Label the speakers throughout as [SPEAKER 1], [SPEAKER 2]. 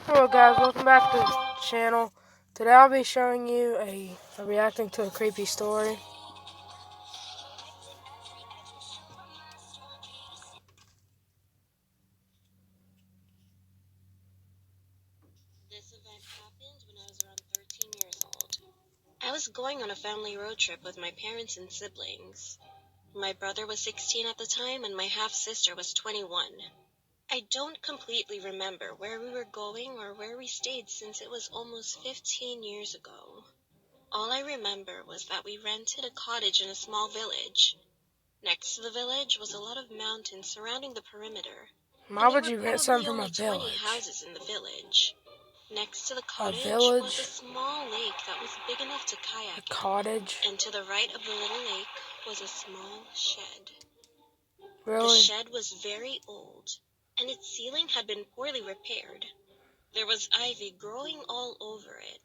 [SPEAKER 1] Hello guys, welcome back to the channel. Today I'll be showing you a reacting to a creepy story.
[SPEAKER 2] This event happened when I was around 13 years old. I was going on a family road trip with my parents and siblings. My brother was 16 at the time and my half-sister was 21. I don't completely remember where we were going or where we stayed since it was almost 15 years ago. All I remember was that we rented a cottage in a small village. Next to the village was a lot of mountains surrounding the perimeter,
[SPEAKER 1] Why
[SPEAKER 2] and there
[SPEAKER 1] would
[SPEAKER 2] were
[SPEAKER 1] you rent something
[SPEAKER 2] probably
[SPEAKER 1] from a
[SPEAKER 2] only 20
[SPEAKER 1] village?
[SPEAKER 2] houses in the village. Next to the
[SPEAKER 1] A
[SPEAKER 2] cottage was a
[SPEAKER 1] village?
[SPEAKER 2] small lake that was big enough to
[SPEAKER 1] A
[SPEAKER 2] kayak
[SPEAKER 1] cottage?
[SPEAKER 2] in, and to the right of the little lake was a small shed. The
[SPEAKER 1] Really?
[SPEAKER 2] shed was very old, and its ceiling had been poorly repaired. There was ivy growing all over it.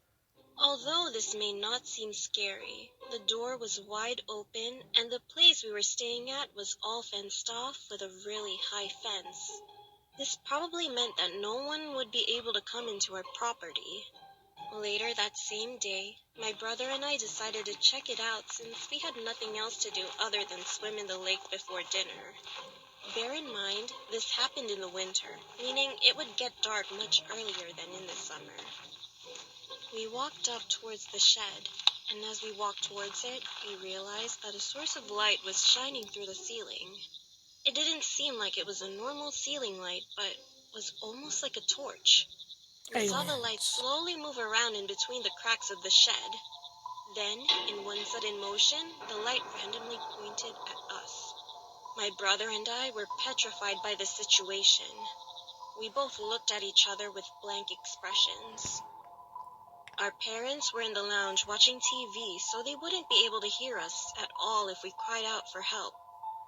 [SPEAKER 2] Although this may not seem scary, the door was wide open, and the place we were staying at was all fenced off with a really high fence. This probably meant that no one would be able to come into our property. Later that same day, my brother and I decided to check it out since we had nothing else to do other than swim in the lake before dinner. Bear in mind, this happened in the winter, meaning it would get dark much earlier than in the summer. We walked up towards the shed, and as we walked towards it, we realized that a source of light was shining through the ceiling. It didn't seem like it was a normal ceiling light, but was almost like a torch. We saw the light
[SPEAKER 1] Aliens.
[SPEAKER 2] slowly move around in between the cracks of the shed. Then, in one sudden motion, the light randomly pointed at us. My brother and I were petrified by the situation. We both looked at each other with blank expressions. Our parents were in the lounge watching TV, so they wouldn't be able to hear us at all if we cried out for help.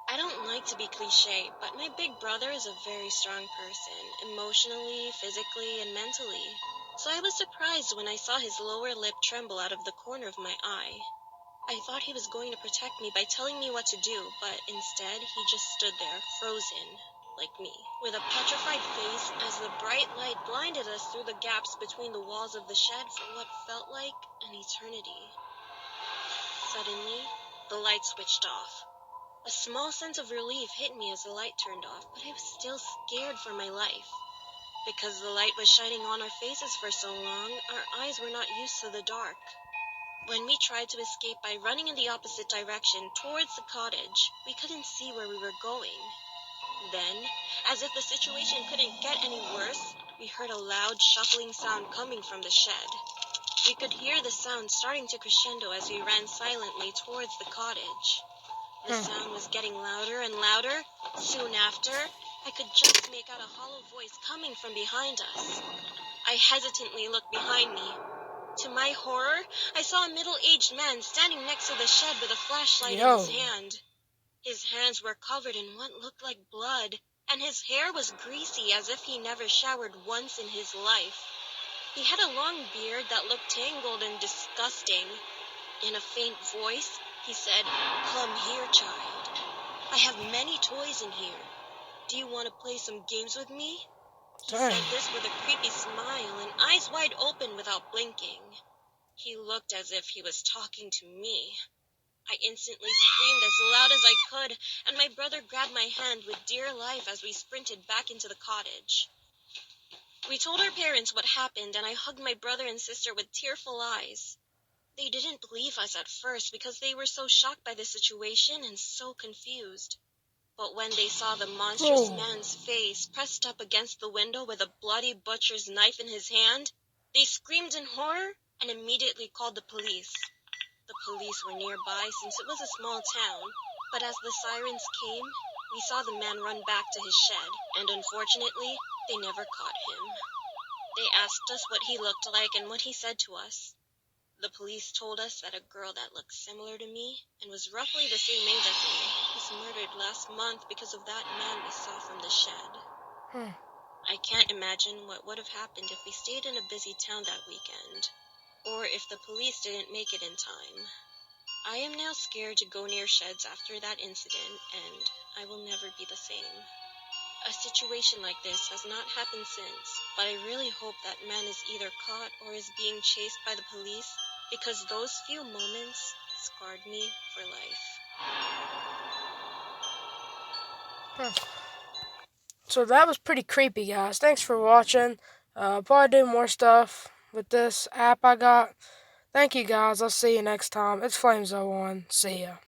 [SPEAKER 2] I don't like to be cliché, but my big brother is a very strong person, emotionally, physically, and mentally. So I was surprised when I saw his lower lip tremble out of the corner of my eye. I thought he was going to protect me by telling me what to do, but instead he just stood there, frozen, like me, with a petrified face as the bright light blinded us through the gaps between the walls of the shed for what felt like an eternity. Suddenly, the light switched off. A small sense of relief hit me as the light turned off, but I was still scared for my life. Because the light was shining on our faces for so long, our eyes were not used to the dark. When we tried to escape by running in the opposite direction towards the cottage, we couldn't see where we were going. Then, as if the situation couldn't get any worse, we heard a loud shuffling sound coming from the shed. We could hear the sound starting to crescendo as we ran silently towards the cottage. The sound was getting louder and louder. Soon after, I could just make out a hollow voice coming from behind us. I hesitantly looked behind me. To my horror, I saw a middle-aged man standing next to the shed with a flashlight in his
[SPEAKER 1] Yo.
[SPEAKER 2] hand. His hands were covered in what looked like blood, and his hair was greasy as if he never showered once in his life. He had a long beard that looked tangled and disgusting. In a faint voice, he said, "Come here, child. I have many toys in here. Do you want to play some games with me?" He
[SPEAKER 1] Dang.
[SPEAKER 2] said this with a creepy smile and eyes wide open without blinking. He looked as if he was talking to me. I instantly screamed as loud as I could, and my brother grabbed my hand with dear life as we sprinted back into the cottage. We told our parents what happened, and I hugged my brother and sister with tearful eyes. They didn't believe us at first because they were so shocked by the situation and so confused. But when they saw the monstrous
[SPEAKER 1] Oh.
[SPEAKER 2] man's face pressed up against the window with a bloody butcher's knife in his hand, they screamed in horror and immediately called the police. The police were nearby since it was a small town, but as the sirens came, we saw the man run back to his shed, and unfortunately, they never caught him. They asked us what he looked like and what he said to us. The police told us that a girl that looked similar to me and was roughly the same age as me was murdered last month because of that man we saw from the shed.
[SPEAKER 1] Hmm.
[SPEAKER 2] I can't imagine what would have happened if we stayed in a busy town that weekend, or if the police didn't make it in time. I am now scared to go near sheds after that incident, and I will never be the same. A situation like this has not happened since, but I really hope that man is either caught or is being chased by the police, because those few moments scarred me for life.
[SPEAKER 1] So that was pretty creepy, guys. Thanks for watching. Probably do more stuff with this app I got. Thank you, guys. I'll see you next time. It's Flames01. See ya.